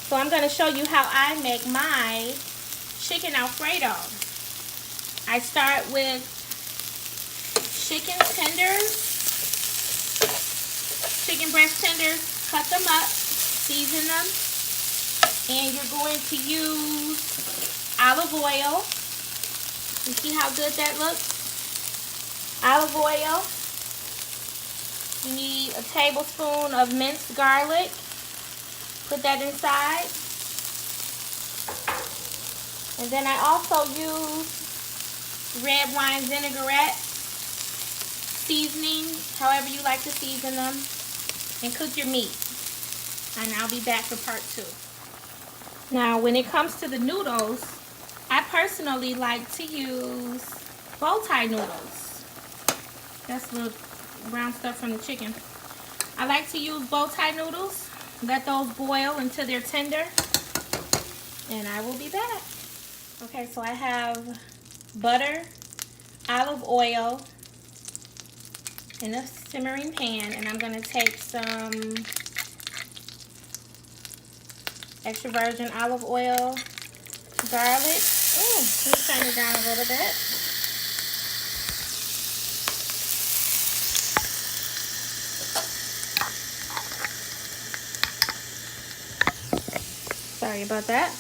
So I'm going to show you how I make my chicken Alfredo. I start with chicken tenders, chicken breast tenders, cut them up, season them, and you're going to use olive oil. You see how good that looks? Olive oil. You need a tablespoon of minced garlic. Put that inside. And then I also use red wine vinaigrette, seasoning, however you like to season them, and cook your meat. And I'll be back for part 2. Now, when it comes to the noodles, I personally like to use bow tie noodles. That's the brown stuff from the chicken. I like to use bow tie noodles. Let those boil until they're tender, and I will be back. Okay, so I have butter, olive oil in a simmering pan, and I'm going to take some extra virgin olive oil, garlic. Oh, let's turn it down a little bit. Sorry about that.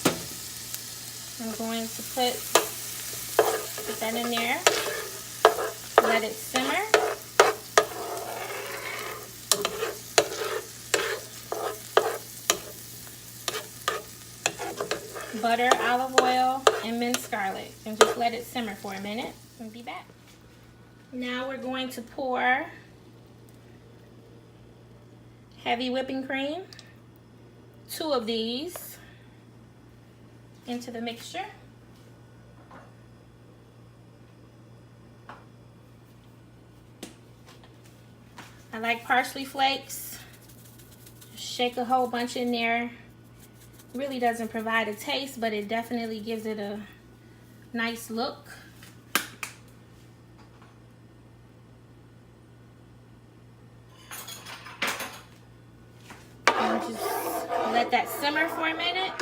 I'm going to put that in there. Let it simmer. Butter, olive oil, and minced garlic. And just let it simmer for a minute. And be back. Now we're going to pour heavy whipping cream. 2 of these into the mixture. I like parsley flakes. Shake a whole bunch in there. Really doesn't provide a taste, but it definitely gives it a nice look. And just let that simmer for a minute.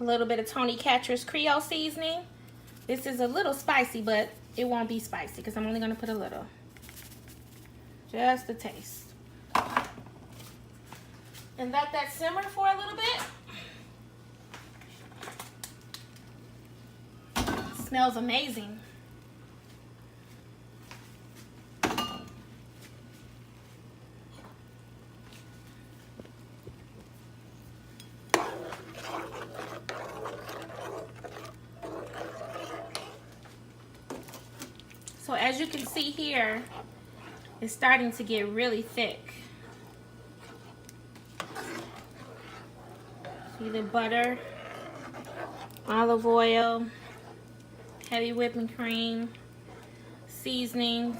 A little bit of Tony Catcher's Creole seasoning. This is a little spicy, but it won't be spicy because I'm only going to put a little. Just a taste. And let that simmer for a little bit. It smells amazing. So as you can see here, it's starting to get really thick. See the butter, olive oil, heavy whipping cream, seasonings,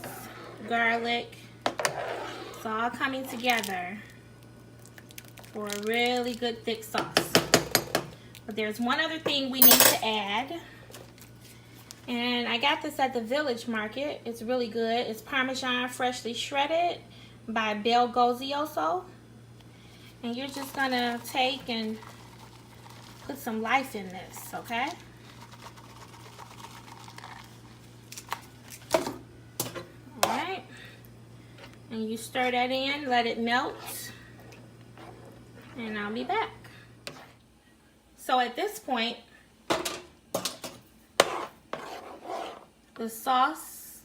garlic. It's all coming together for a really good thick sauce. But there's one other thing we need to add. And I got this at the Village Market. It's really good. It's Parmesan freshly shredded by Bel Gozioso. And you're just gonna take and put some life in this, okay? Alright. And you stir that in, let it melt. And I'll be back. So at this point, the sauce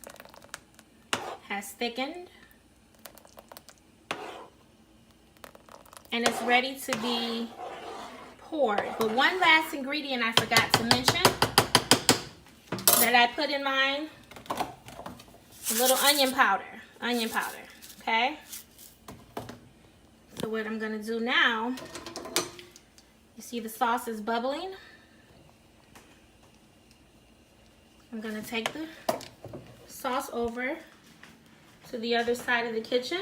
has thickened and it's ready to be poured. But one last ingredient I forgot to mention that I put in mine, a little onion powder, okay? So what I'm gonna do now, you see the sauce is bubbling. I'm gonna take the sauce over to the other side of the kitchen.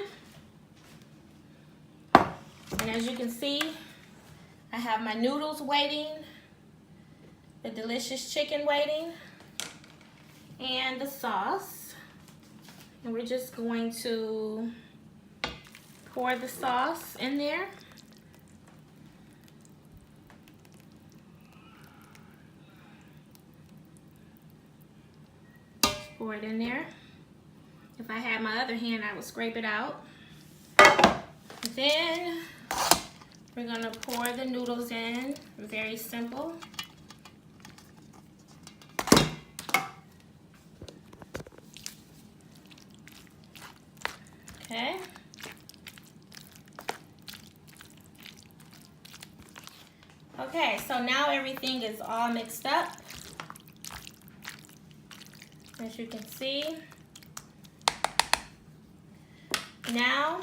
And as you can see, I have my noodles waiting, the delicious chicken waiting, and the sauce. And we're just going to pour the sauce in there. pour it in there. If I had my other hand, I would scrape it out. Then we're gonna pour the noodles in. Very simple. Okay. Okay, so now everything is all mixed up. As you can see. Now,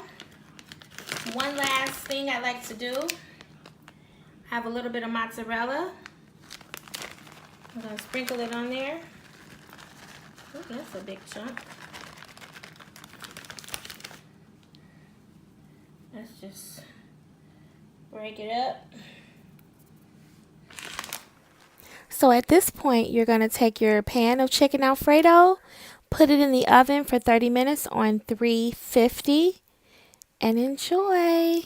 one last thing I like to do, I have a little bit of mozzarella. I'm gonna sprinkle it on there. Ooh, that's a big chunk. Let's just break it up. So at this point, you're gonna take your pan of chicken Alfredo, put it in the oven for 30 minutes on 350, and enjoy.